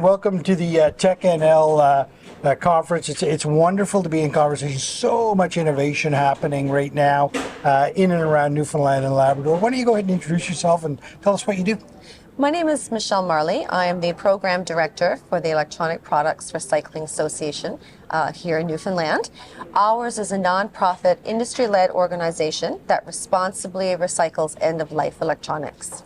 welcome to the Tech NL conference. It's wonderful to be in conversation. So much innovation happening right now in and around Newfoundland and Labrador. Why don't you go ahead and introduce yourself and tell us what you do? My name is Michelle Marley. I am the Program Director for the Electronic Products Recycling Association here in Newfoundland. Ours is a nonprofit, industry-led organization that responsibly recycles end-of-life electronics.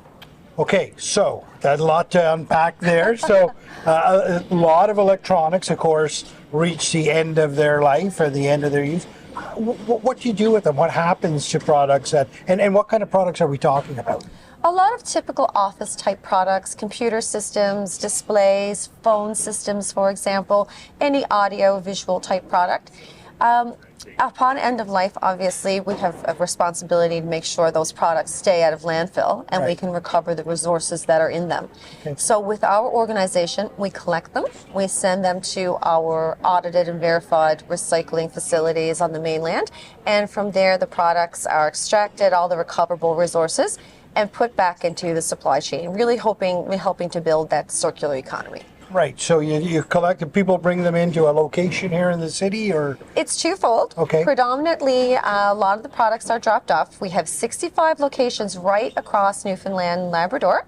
Okay, so that's a lot to unpack there. So a lot of electronics, of course, reach the end of their life or the end of their use. What do you do with them? What happens to products and what kind of products are we talking about? A lot of typical office type products, computer systems, displays, phone systems, for example, any audio visual type product. Upon end of life, obviously, we have a responsibility to make sure those products stay out of landfill and we can recover the resources that are in them. Okay. So with our organization, we collect them, we send them to our audited and verified recycling facilities on the mainland, and from there the products are extracted, all the recoverable resources, and put back into the supply chain, really helping to build that circular economy. Right, so you collect, people bring them into a location here in the city, or? It's twofold. Okay. Predominantly, a lot of the products are dropped off. We have 65 locations right across Newfoundland and Labrador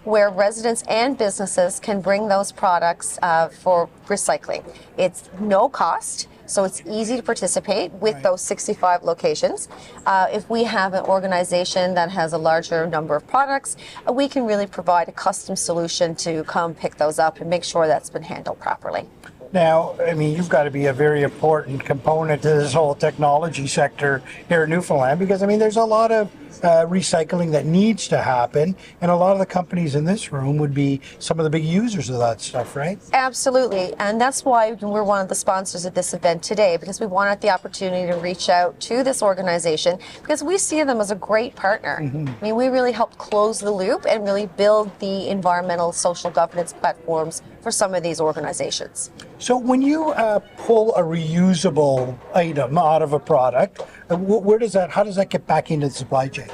where residents and businesses can bring those products for recycling. It's no cost. So it's easy to participate with those 65 locations. If we have an organization that has a larger number of products, we can really provide a custom solution to come pick those up and make sure that's been handled properly. Now, I mean, you've got to be a very important component to this whole technology sector here in Newfoundland because, I mean, there's a lot of recycling that needs to happen, and a lot of the companies in this room would be some of the big users of that stuff, right? Absolutely, and that's why we're one of the sponsors of this event today, because we wanted the opportunity to reach out to this organization because we see them as a great partner. Mm-hmm. I mean, we really help close the loop and really build the environmental social governance platforms for some of these organizations. So when you pull a reusable item out of a product, how does that get back into the supply chain?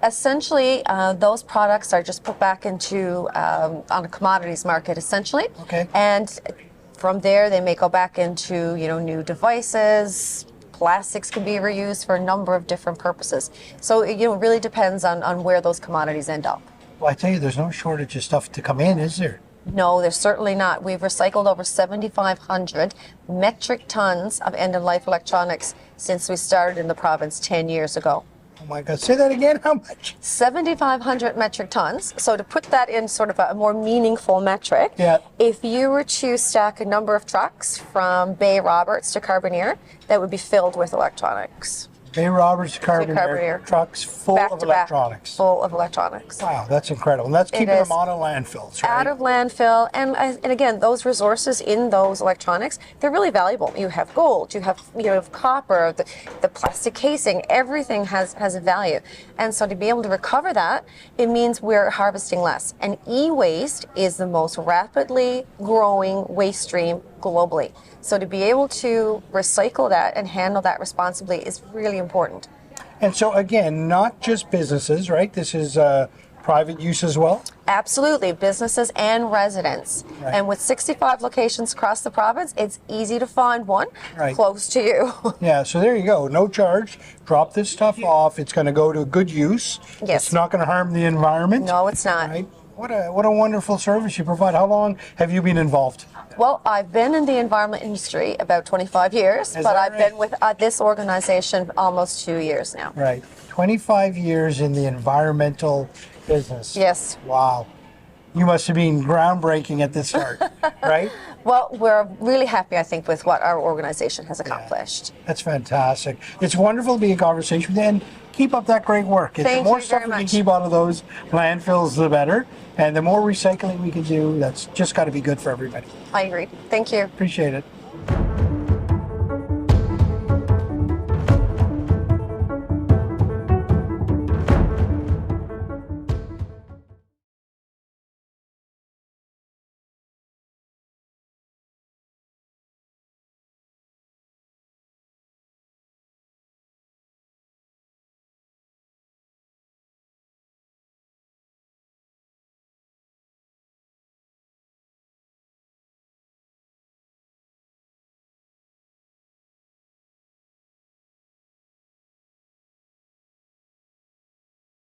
Essentially, those products are just put back into on a commodities market, essentially. Okay. And from there, they may go back into new devices. Plastics can be reused for a number of different purposes. So it really depends on where those commodities end up. Well, I tell you, there's no shortage of stuff to come in, is there? No, there's certainly not. We've recycled over 7,500 metric tons of end-of-life electronics since we started in the province 10 years ago. Oh my God, say that again, how much? 7,500 metric tons. So to put that in sort of a more meaningful metric, if you were to stack a number of trucks from Bay Roberts to Carbonear, that would be filled with electronics. Bay Roberts to Carbonear, trucks full of electronics. Full of electronics. Wow, that's incredible. And that's keeping them out of landfills, right? Out of landfill. And again, those resources in those electronics, they're really valuable. You have gold, you have copper, the plastic casing, everything has a value. And so to be able to recover that, it means we're harvesting less. And e-waste is the most rapidly growing waste stream globally. So to be able to recycle that and handle that responsibly is really important. And so again, not just businesses, right? This is private use as well? Absolutely, businesses and residents. Right. And with 65 locations across the province, it's easy to find one close to you. Yeah, so there you go. No charge. Drop this stuff off. It's going to go to good use. Yes. It's not going to harm the environment. No, it's not. Right? What a wonderful service you provide. How long have you been involved? Well, I've been in the environment industry about 25 years, but I've been with this organization almost 2 years now. Right. 25 years in the environmental business. Yes. Wow. You must have been groundbreaking at the start, right? Well, we're really happy, I think, with what our organization has accomplished. Yeah, that's fantastic. It's wonderful to be in conversation with you, and keep up that great work. Thank the more you stuff very we can much. keep out of those landfills, the better. And the more recycling we can do, that's just got to be good for everybody. I agree. Thank you. Appreciate it.